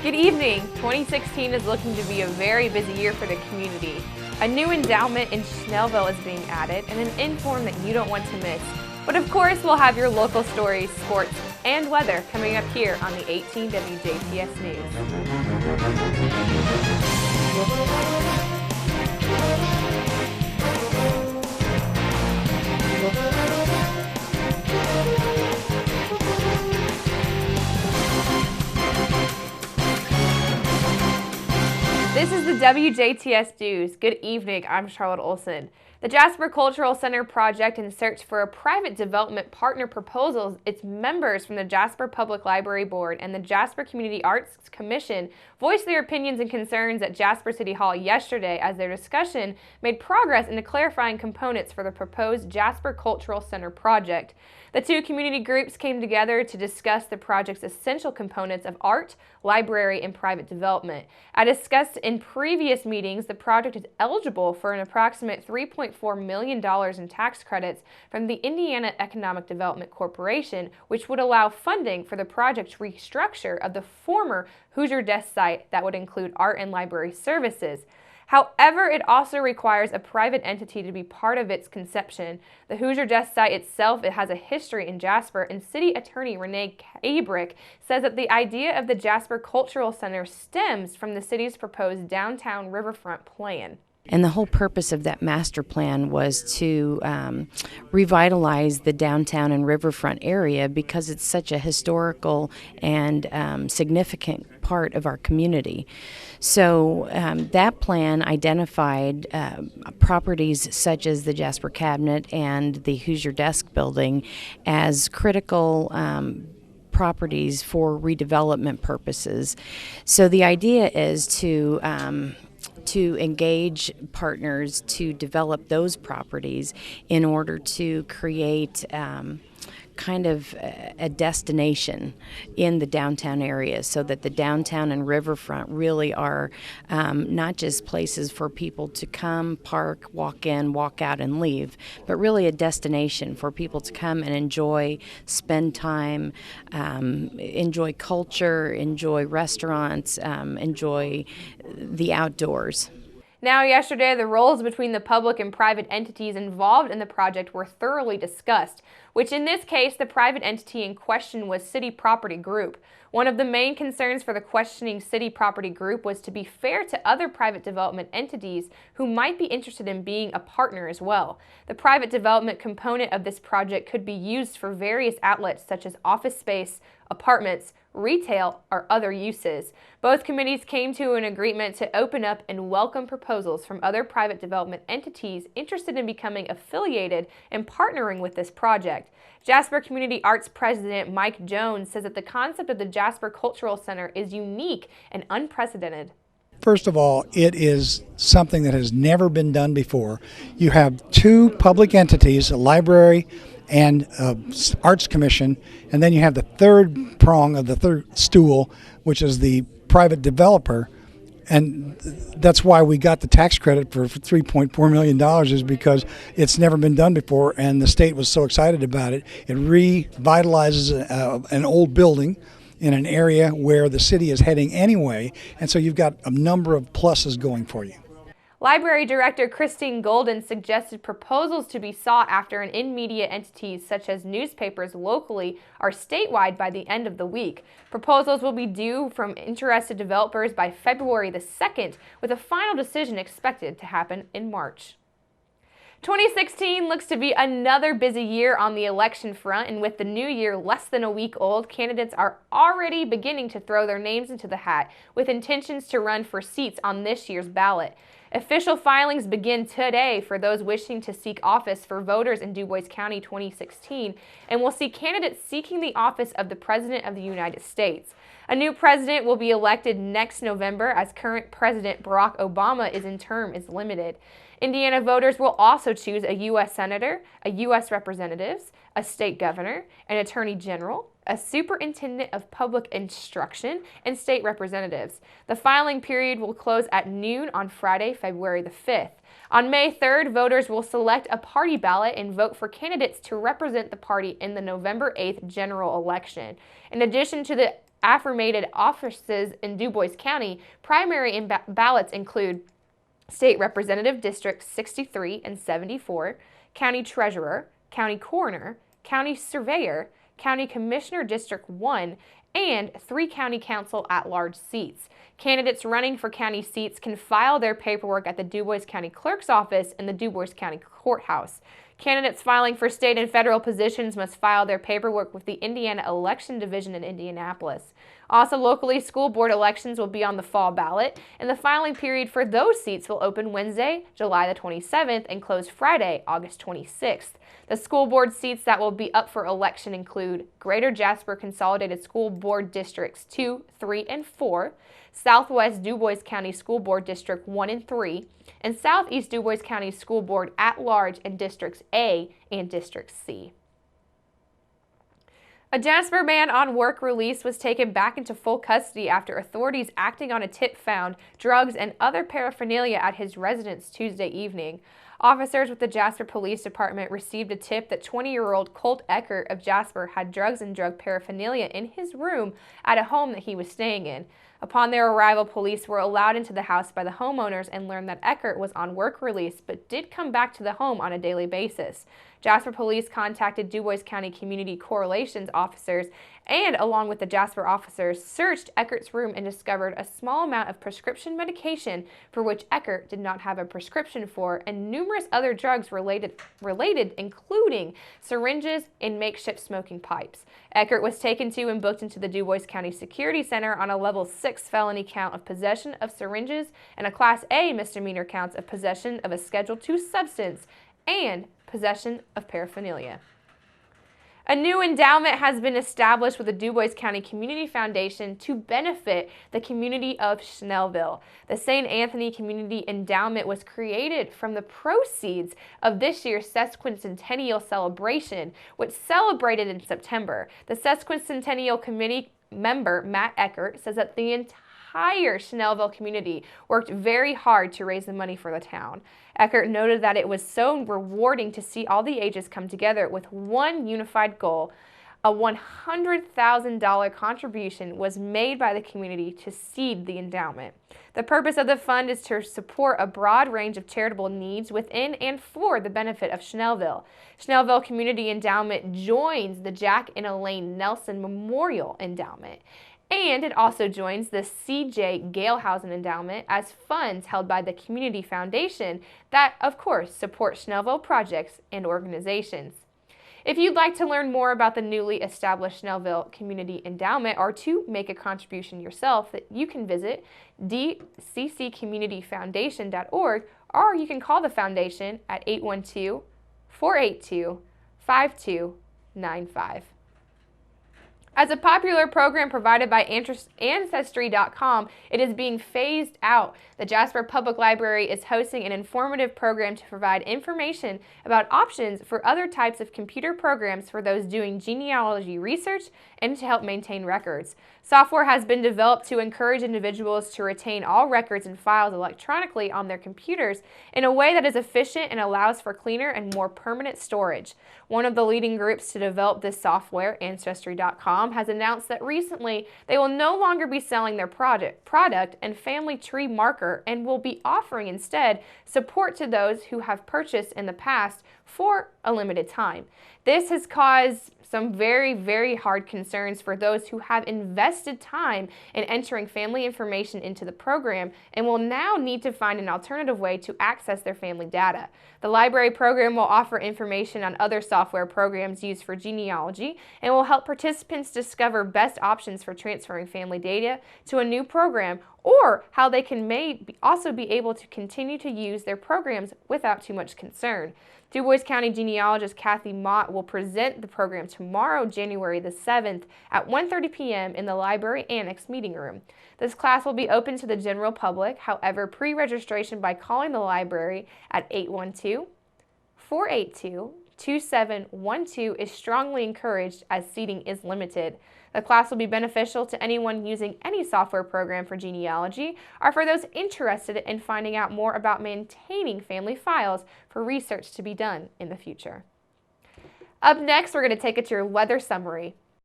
Good evening. 2016 is looking to be a very busy year for the community. A new endowment in Schnellville is being added and an inform that you don't want to miss. But of course, we'll have your local stories, sports, and weather coming up here on the 18 WJTS News. This is the WJTS News. Good evening, I'm Charlotte Olson. The Jasper Cultural Center project in search for a private development partner proposals its members from the Jasper Public Library Board and the Jasper Community Arts Commission voiced their opinions and concerns at Jasper City Hall yesterday as their discussion made progress into clarifying components for the proposed Jasper Cultural Center project. The two community groups came together to discuss the project's essential components of art, library, and private development. As discussed in previous meetings, the project is eligible for an approximate $3.4 million in tax credits from the Indiana Economic Development Corporation, which would allow funding for the project's restructure of the former Hoosier Desk site that would include art and library services. However, it also requires a private entity to be part of its conception. The Hoosier Desk site itself has a history in Jasper, and City Attorney Renee Cabrick says that the idea of the Jasper Cultural Center stems from the city's proposed downtown riverfront plan. And the whole purpose of that master plan was to revitalize the downtown and riverfront area because it's such a historical and significant part of our community. So that plan identified properties such as the Jasper Cabinet and the Hoosier Desk building as critical properties for redevelopment purposes. So the idea is to engage partners to develop those properties in order to create kind of a destination in the downtown area so that the downtown and riverfront really are not just places for people to come, park, walk in, walk out, and leave, but really a destination for people to come and enjoy, spend time, enjoy culture, enjoy restaurants, enjoy the outdoors. Now, yesterday, the roles between the public and private entities involved in the project were thoroughly discussed, which in this case, the private entity in question was City Property Group. One of the main concerns for the questioning City Property Group was to be fair to other private development entities who might be interested in being a partner as well. The private development component of this project could be used for various outlets such as office space, apartments, retail, or other uses. Both committees came to an agreement to open up and welcome proposals from other private development entities interested in becoming affiliated and partnering with this project. Jasper Community Arts President Mike Jones says that the concept of the Jasper Cultural Center is unique and unprecedented. First of all, it is something that has never been done before. You have two public entities, a library and Arts Commission, and then you have the third prong of the third stool, which is the private developer. And that's why we got the tax credit for $3.4 million is because it's never been done before, and the state was so excited about it. It revitalizes an old building in an area where the city is heading anyway, and so you've got a number of pluses going for you. Library Director Christine Golden suggested proposals to be sought after and in media entities such as newspapers locally or statewide by the end of the week. Proposals will be due from interested developers by February the 2nd, with a final decision expected to happen in March. 2016 looks to be another busy year on the election front, and with the new year less than a week old, candidates are already beginning to throw their names into the hat with intentions to run for seats on this year's ballot. Official filings begin today for those wishing to seek office for voters in Du Bois County 2016, and will see candidates seeking the office of the President of the United States. A new president will be elected next November as current President Barack Obama term is limited. Indiana voters will also choose a U.S. Senator, a U.S. Representative, a state governor, an attorney general, a superintendent of public instruction, and state representatives. The filing period will close at noon on Friday, February the 5th. On May 3rd, voters will select a party ballot and vote for candidates to represent the party in the November 8th general election. In addition to the affirmated offices in Du Bois County, primary ballots include State Representative Districts 63 and 74, County Treasurer, County Coroner, County Surveyor, County Commissioner District 1, and 3 County Council at-large seats. Candidates running for county seats can file their paperwork at the Du Bois County Clerk's Office in the Du Bois County Courthouse. Candidates filing for state and federal positions must file their paperwork with the Indiana Election Division in Indianapolis. Also locally, school board elections will be on the fall ballot, and the filing period for those seats will open Wednesday, July the 27th, and close Friday, August 26th. The school board seats that will be up for election include Greater Jasper Consolidated School Board Districts 2, 3, and 4, Southwest Du Bois County School Board District 1 and 3, and Southeast Du Bois County School Board at-large in Districts A and District C. A Jasper man on work release was taken back into full custody after authorities acting on a tip found drugs and other paraphernalia at his residence Tuesday evening. Officers with the Jasper Police Department received a tip that 20-year-old Colt Eckert of Jasper had drugs and drug paraphernalia in his room at a home that he was staying in. Upon their arrival, police were allowed into the house by the homeowners and learned that Eckert was on work release but did come back to the home on a daily basis. Jasper police contacted Du Bois County Community Correlations officers and, along with the Jasper officers, searched Eckert's room and discovered a small amount of prescription medication for which Eckert did not have a prescription for, and numerous other drugs related including syringes and makeshift smoking pipes. Eckert was taken to and booked into the Du Bois County Security Center on a level 6 felony count of possession of syringes and a Class A misdemeanor counts of possession of a Schedule II substance and possession of paraphernalia. A new endowment has been established with the Du Bois County Community Foundation to benefit the community of Schnellville. The St. Anthony Community Endowment was created from the proceeds of this year's sesquicentennial celebration, which celebrated in September. The sesquicentennial committee member, Matt Eckert, says that the entire Schnellville community worked very hard to raise the money for the town. Eckert noted that it was so rewarding to see all the ages come together with one unified goal. A $100,000 contribution was made by the community to seed the endowment. The purpose of the fund is to support a broad range of charitable needs within and for the benefit of Schnellville. Schnellville Community Endowment joins the Jack and Elaine Nelson Memorial Endowment. And it also joins the C.J. Galehausen Endowment as funds held by the Community Foundation that, of course, support Schnellville projects and organizations. If you'd like to learn more about the newly established Schnellville Community Endowment or to make a contribution yourself, you can visit dccommunityfoundation.org, or you can call the foundation at 812-482-5295. As a popular program provided by Ancestry.com, it is being phased out. The Jasper Public Library is hosting an informative program to provide information about options for other types of computer programs for those doing genealogy research and to help maintain records. Software has been developed to encourage individuals to retain all records and files electronically on their computers in a way that is efficient and allows for cleaner and more permanent storage. One of the leading groups to develop this software, Ancestry.com, has announced that recently they will no longer be selling their product and family tree marker and will be offering instead support to those who have purchased in the past for a limited time. This has caused some very, very hard concerns for those who have invested time in entering family information into the program and will now need to find an alternative way to access their family data. The library program will offer information on other software programs used for genealogy and will help participants discover best options for transferring family data to a new program, or how they can also be able to continue to use their programs without too much concern. Du Bois County genealogist Kathy Mott will present the program tomorrow, January the 7th at 1:30 p.m. in the library annex meeting room. This class will be open to the general public. However, pre-registration by calling the library at 812-482-2712 is strongly encouraged as seating is limited. The class will be beneficial to anyone using any software program for genealogy or for those interested in finding out more about maintaining family files for research to be done in the future. Up next, we're going to take it to your weather summary.